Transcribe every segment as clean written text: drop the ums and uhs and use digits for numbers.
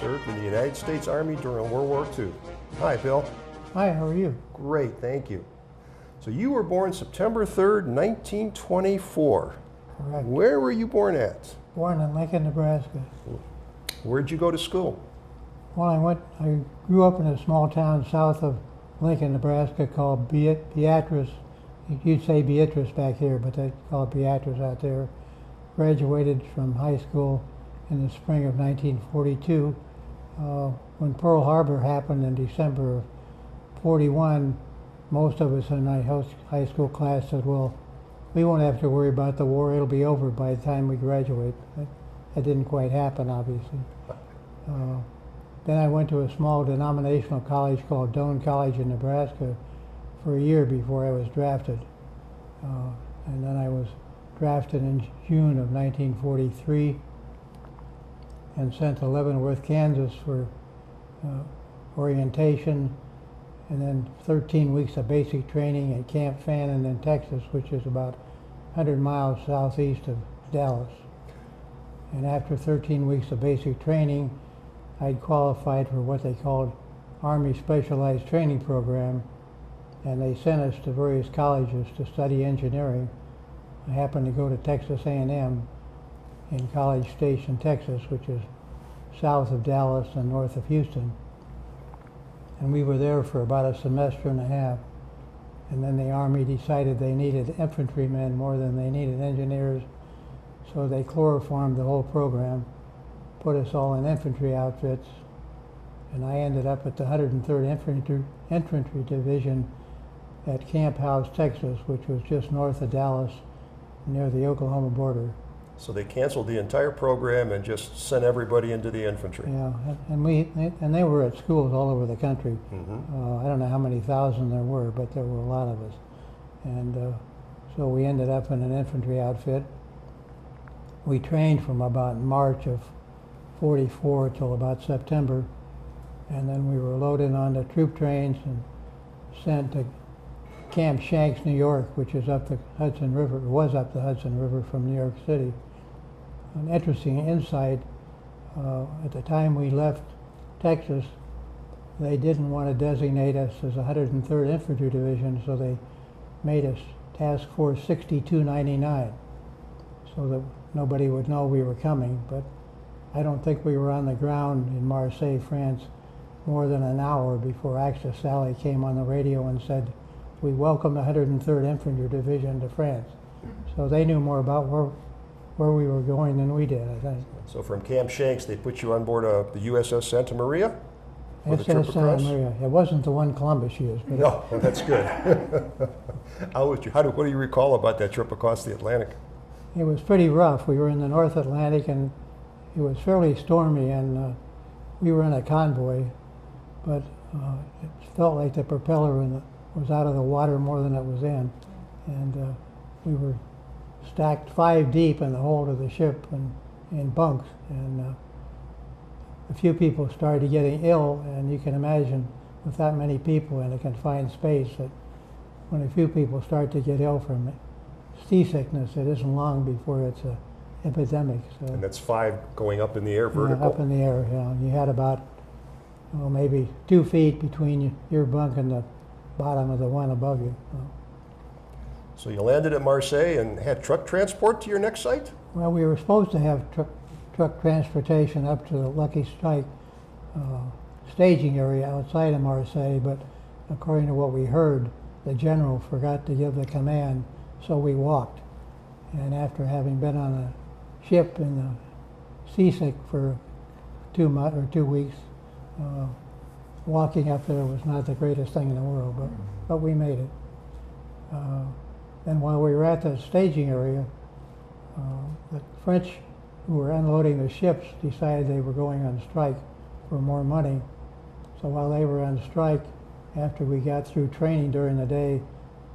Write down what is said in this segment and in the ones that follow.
served in the United States Army during World War II. Hi, Bill. Hi, how are you? Great, thank you. So you were born September 3rd, 1924. Correct. Where were you born at? Born in Lincoln, Nebraska. Where'd you go to school? Well, I grew up in a small town south of Lincoln, Nebraska called Beatrice. You'd say Beatrice back here, but they call it Beatrice out there. Graduated from high school in the spring of 1942. When Pearl Harbor happened in December of 41, most of us in my high school class said, well, we won't have to worry about the war, it'll be over by the time we graduate. That didn't quite happen, obviously. Then I went to a small denominational college called Doane College in Nebraska for a year before I was drafted. And then I was drafted in June of 1943 and sent to Leavenworth, Kansas for orientation, and then 13 weeks of basic training at Camp Fannin in Texas, which is about 100 miles southeast of Dallas. And after 13 weeks of basic training, I'd qualified for what they called Army Specialized Training Program, and they sent us to various colleges to study engineering. I happened to go to Texas A&M in College Station, Texas, which is south of Dallas and north of Houston. And we were there for about a semester and a half. And then the Army decided they needed infantrymen more than they needed engineers. So they chloroformed the whole program, put us all in infantry outfits. And I ended up at the 103rd Infantry Division at Camp House, Texas, which was just north of Dallas, near the Oklahoma border. So they canceled the entire program and just sent everybody into the infantry. Yeah, and they were at schools all over the country. I don't know how many thousand there were, but there were a lot of us. And so we ended up in an infantry outfit. We trained from about March of 44 till about September, and then we were loaded onto troop trains and sent to Camp Shanks, New York, which is up the Hudson River, was up the Hudson River from New York City. An interesting insight, at the time we left Texas, they didn't want to designate us as a 103rd Infantry Division, so they made us Task Force 6299, so that nobody would know we were coming. But I don't think we were on the ground in Marseille, France, more than an hour before Axis Sally came on the radio and said, we welcome the 103rd Infantry Division to France. So they knew more about where we were going than we did, I think. So from Camp Shanks, they put you on board the USS Santa Maria? USS Santa Maria. It wasn't the one Columbus used. But no, well, that's good. What do you recall about that trip across the Atlantic? It was pretty rough. We were in the North Atlantic, and it was fairly stormy, and we were in a convoy, but it felt like the propeller was out of the water more than it was in, and we were stacked 5 deep in the hold of the ship and in bunks, and a few people started getting ill, and you can imagine with that many people in a confined space that when a few people start to get ill from seasickness, it isn't long before it's an epidemic. So, and that's 5 going up in the air, vertical? Up in the air, yeah. You had about maybe 2 feet between your bunk and the bottom of the one above you. So you landed at Marseille and had truck transport to your next site? Well, we were supposed to have truck transportation up to the Lucky Strike staging area outside of Marseille, but according to what we heard, the general forgot to give the command, so we walked. And after having been on a ship in the seasick for 2 weeks, walking up there was not the greatest thing in the world, but we made it. And while we were at the staging area, the French who were unloading the ships decided they were going on strike for more money. So while they were on strike, after we got through training during the day,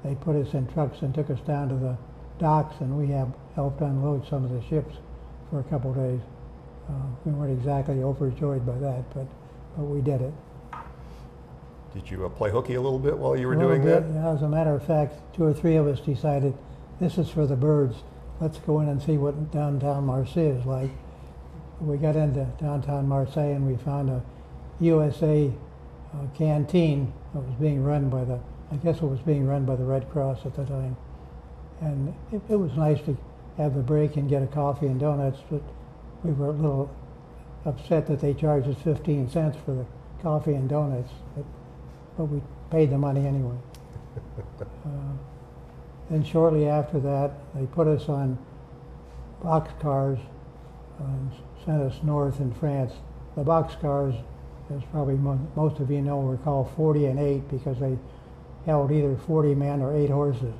they put us in trucks and took us down to the docks, and we helped unload some of the ships for a couple of days. We weren't exactly overjoyed by that, but we did it. Did you play hooky a little bit while you were doing that? Yeah, as a matter of fact, 2 or 3 of us decided this is for the birds. Let's go in and see what downtown Marseille is like. we got into downtown Marseille and we found a USA canteen that was being run by I guess it was being run by the Red Cross at the time. And it was nice to have the break and get a coffee and donuts, but we were a little upset that they charged us 15 cents for the coffee and donuts, but we paid the money anyway. Then shortly after that, they put us on boxcars and sent us north in France. The boxcars, as probably most of you know, were called 40 and 8 because they held either 40 men or 8 horses.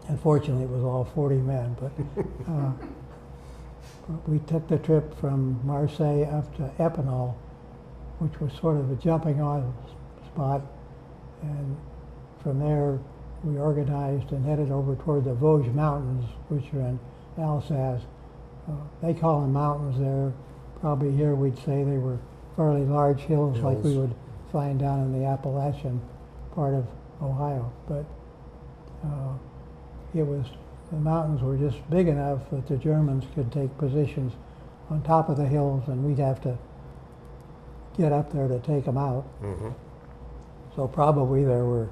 Unfortunately, it was all 40 men, but we took the trip from Marseille up to Epinal, which was sort of a jumping on spot, and from there we organized and headed over toward the Vosges Mountains, which are in Alsace. They call them mountains there. Probably here we'd say they were fairly large hills like we would find down in the Appalachian part of Ohio, but the mountains were just big enough that the Germans could take positions on top of the hills and we'd have to get up there to take them out. Mm-hmm. So probably there were,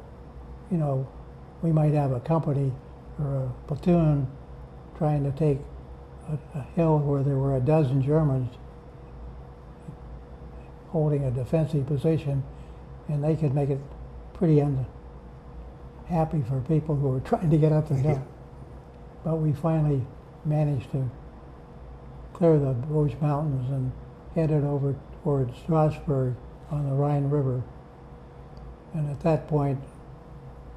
we might have a company or a platoon trying to take a hill where there were a dozen Germans holding a defensive position, and they could make it pretty unhappy for people who were trying to get up and down. But we finally managed to clear the Vosges Mountains and headed over towards Strasbourg on the Rhine River. And at that point,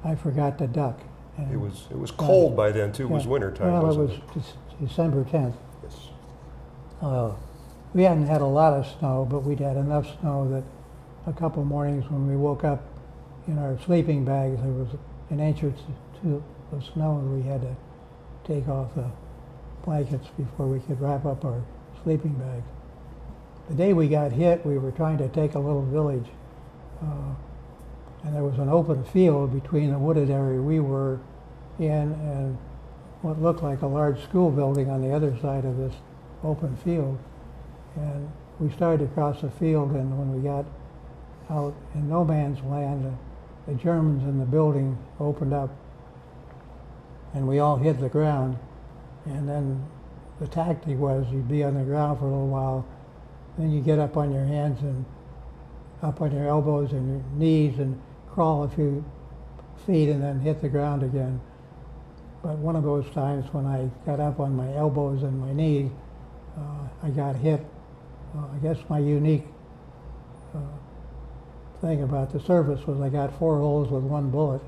I forgot to duck. And it was cold by then too. It was wintertime. Well, wasn't it was December 10th. Yes. We hadn't had a lot of snow, but we'd had enough snow that a couple mornings when we woke up in our sleeping bags, there was an inch or two of snow, and we had to take off the blankets before we could wrap up our sleeping bags. The day we got hit, we were trying to take a little village, and there was an open field between the wooded area we were in and what looked like a large school building on the other side of this open field. And we started to cross the field, and when we got out in no man's land, the Germans in the building opened up, and we all hit the ground. And then the tactic was you'd be on the ground for a little while, then you get up on your hands and up on your elbows and your knees and crawl a few feet and then hit the ground again. But one of those times when I got up on my elbows and my knees, I got hit. I guess my unique thing about the service was I got 4 holes with 1 bullet.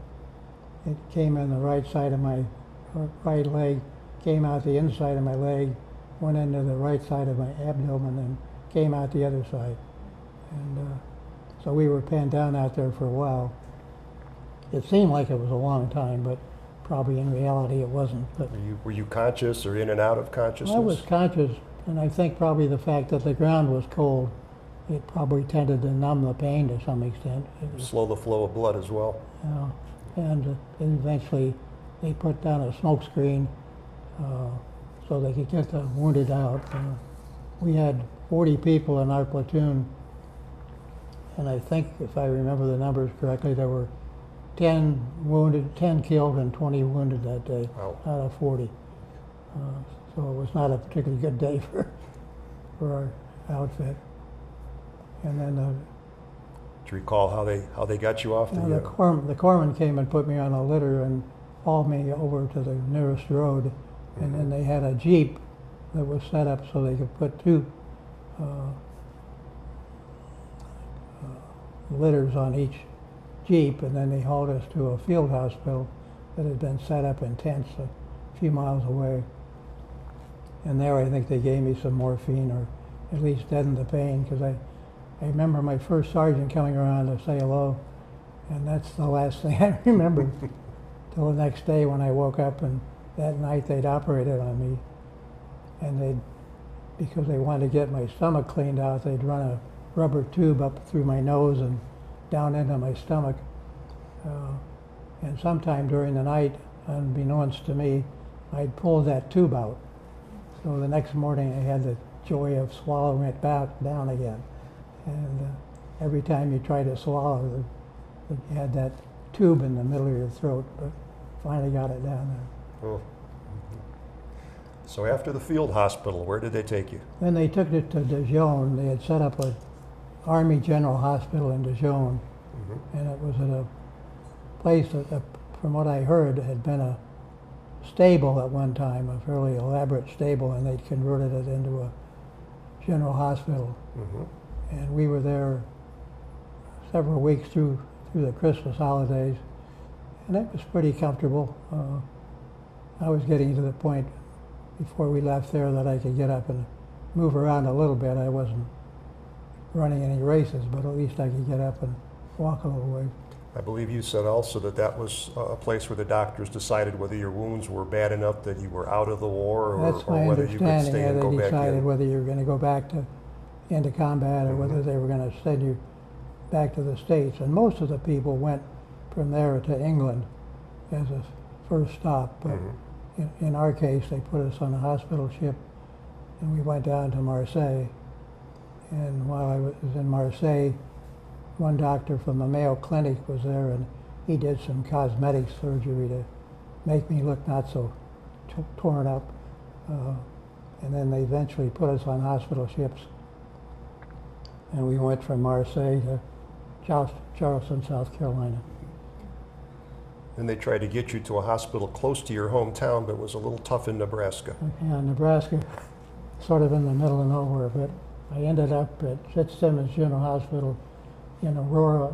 It came in the right side of my right leg, came out the inside of my leg, went into the right side of my abdomen, and came out the other side. And so we were pinned down out there for a while. It seemed like it was a long time, but probably in reality it wasn't. But were you conscious or in and out of consciousness? I was conscious, and I think probably the fact that the ground was cold, it probably tended to numb the pain to some extent. Slow the flow of blood as well. And eventually they put down a smoke screen so they could get the wounded out. We had 40 people in our platoon, and I think if I remember the numbers correctly, there were 10 wounded, 10 killed and 20 wounded that day. Wow. Out of 40. So it was not a particularly good day for our outfit. And then do you recall how they got you off the corpsman came and put me on a litter and hauled me over to the nearest road, and then they had a jeep that was set up so they could put 2 litters on each jeep, and then they hauled us to a field hospital that had been set up in tents a few miles away. And there I think they gave me some morphine, or at least deadened the pain, because I remember my first sergeant coming around to say hello, and that's the last thing I remember till the next day when I woke up, and that night they'd operated on me, and because they wanted to get my stomach cleaned out, they'd run a rubber tube up through my nose and down into my stomach. And sometime during the night, unbeknownst to me, I'd pulled that tube out. So the next morning I had to joy of swallowing it back down again. And every time you tried to swallow, you had that tube in the middle of your throat, but finally got it down there. Oh. So after the field hospital, where did they take you? Then they took it to Dijon. They had set up a Army General Hospital in Dijon, and it was at a place that, from what I heard, had been a stable at one time, a fairly elaborate stable, and they'd converted it into a general hospital. And we were there several weeks through the Christmas holidays, and it was pretty comfortable. I was getting to the point before we left there that I could get up and move around a little bit. I wasn't running any races, but at least I could get up and walk a little way. I believe you said also that that was a place where the doctors decided whether your wounds were bad enough that you were out of the war, or That's my whether you could understanding. stay and go They back decided in. whether you were going to go back into combat or whether they were going to send you back to the States. And most of the people went from there to England as a first stop. But in our case, they put us on a hospital ship, and we went down to Marseille. And while I was in Marseille, one doctor from the Mayo Clinic was there, and he did some cosmetic surgery to make me look not so torn up. And then they eventually put us on hospital ships, and we went from Marseille to Charleston, South Carolina. And they tried to get you to a hospital close to your hometown, but it was a little tough in Nebraska. Yeah, Nebraska, sort of in the middle of nowhere, but I ended up at Fitzsimmons General Hospital in Aurora,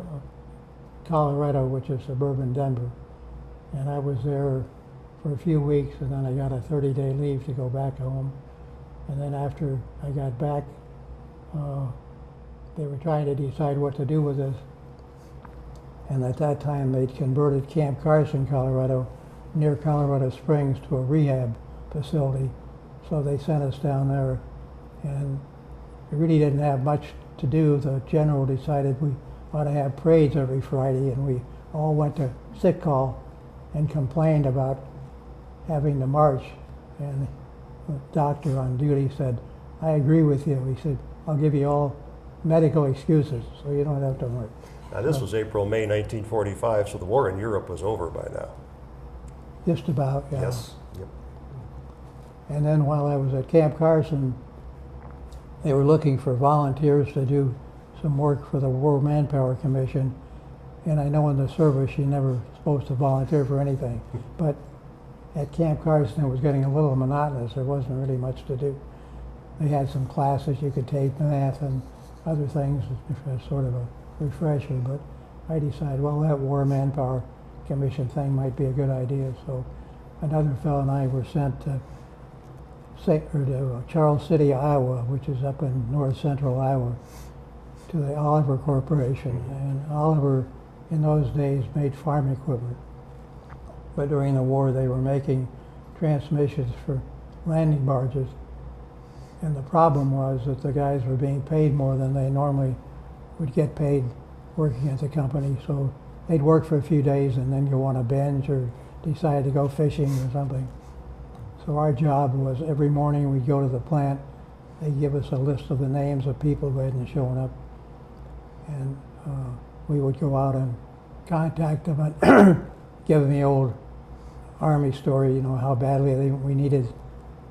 Colorado, which is suburban Denver. And I was there for a few weeks, and then I got a 30-day leave to go back home. And then after I got back, they were trying to decide what to do with us. And at that time, they'd converted Camp Carson, Colorado, near Colorado Springs, to a rehab facility. So they sent us down there, and we really didn't have much to do. The general decided we ought to have parades every Friday, and we all went to sick call and complained about having to march. And the doctor on duty said, "I agree with you." He said, "I'll give you all medical excuses, so you don't have to work." Now this was April, May 1945, so the war in Europe was over by now. Just about, yeah. Yes. Yep. And then while I was at Camp Carson, they were looking for volunteers to do some work for the War Manpower Commission. And I know in the service you're never supposed to volunteer for anything. But at Camp Carson it was getting a little monotonous. There wasn't really much to do. They had some classes you could take, math and other things as sort of a refresher. But I decided, well, that War Manpower Commission thing might be a good idea. So another fellow and I were sent to Charles City, Iowa, which is up in north central Iowa, to the Oliver Corporation. And Oliver, in those days, made farm equipment. But during the war, they were making transmissions for landing barges. And the problem was that the guys were being paid more than they normally would get paid working at the company. So they'd work for a few days and then go on a binge or decide to go fishing or something. So our job was every morning we'd go to the plant, they'd give us a list of the names of people who hadn't shown up, and we would go out and contact them and give them the old Army story, you know, how badly we needed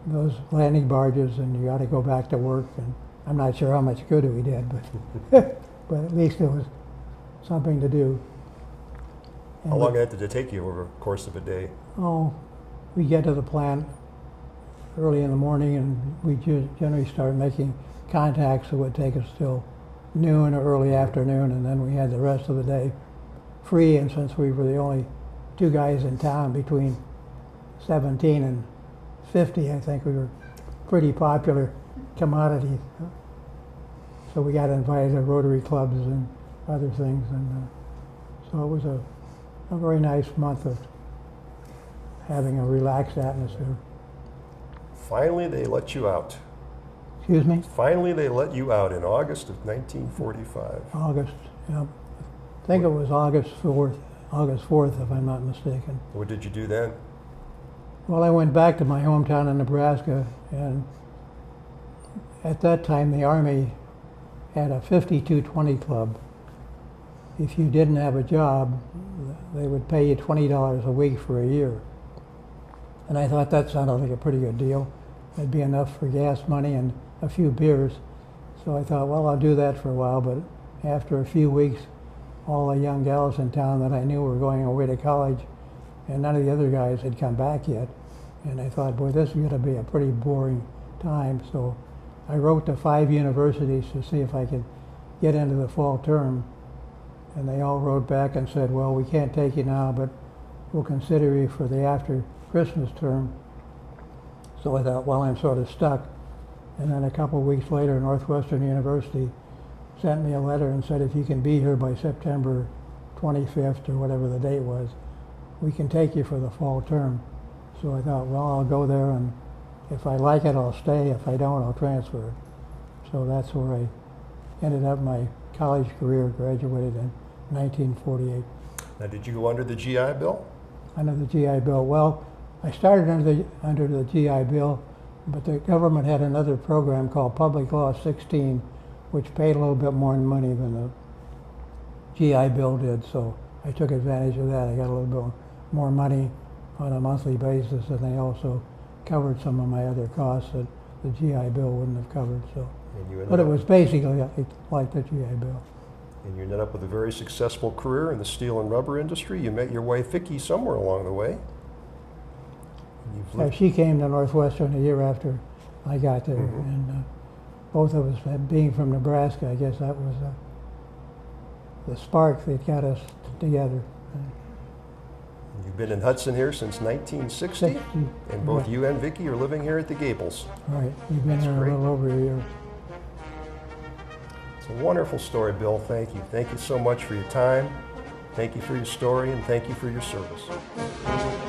those landing barges and you got to go back to work. And I'm not sure how much good we did, but, but at least it was something to do. And How long did it take you over the course of a day? Oh, we get to the plant early in the morning, and we generally start making contacts that would take us till noon or early afternoon, and then we had the rest of the day free. And since we were the only two guys in town between 17 and 50, I think we were pretty popular commodity. So we got invited to Rotary clubs and other things, and so it was a very nice month of having a relaxed atmosphere. Finally, they let you out. Excuse me? Finally, they let you out in August of 1945. August, yeah. I think it was August 4th, if I'm not mistaken. What did you do then? Well, I went back to my hometown in Nebraska, and at that time, the Army had a 5220 club. If you didn't have a job, they would pay you $20 a week for a year. And I thought that sounded like a pretty good deal. It'd be enough for gas money and a few beers. So I thought, well, I'll do that for a while. But after a few weeks, all the young gals in town that I knew were going away to college, and none of the other guys had come back yet. And I thought, boy, this is going to be a pretty boring time. So I wrote to 5 universities to see if I could get into the fall term. And they all wrote back and said, well, we can't take you now, but we'll consider you for the after Christmas term. So I thought, well, I'm sort of stuck. And then a couple of weeks later, Northwestern University sent me a letter and said, if you can be here by September 25th or whatever the date was, we can take you for the fall term. So I thought, well, I'll go there, and if I like it, I'll stay. If I don't, I'll transfer it. So that's where I ended up my college career, graduated in 1948. Now, did you go under the GI Bill? Under the GI Bill. Well, I started under the GI Bill, but the government had another program called Public Law 16, which paid a little bit more money than the GI Bill did. So I took advantage of that. I got a little bit more money on a monthly basis, and they also covered some of my other costs that the GI Bill wouldn't have covered. So, but it was basically like the GI Bill. And you ended up with a very successful career in the steel and rubber industry. You met your wife, Vicki, somewhere along the way. Yeah, she came to Northwestern a year after I got there, and both of us, being from Nebraska, I guess that was the spark that got us together. You've been in Hudson here since 1960, and both you and Vicki are living here at the Gables. Right, we've been here a little over a year. It's a wonderful story, Bill. Thank you. Thank you so much for your time. Thank you for your story, and thank you for your service.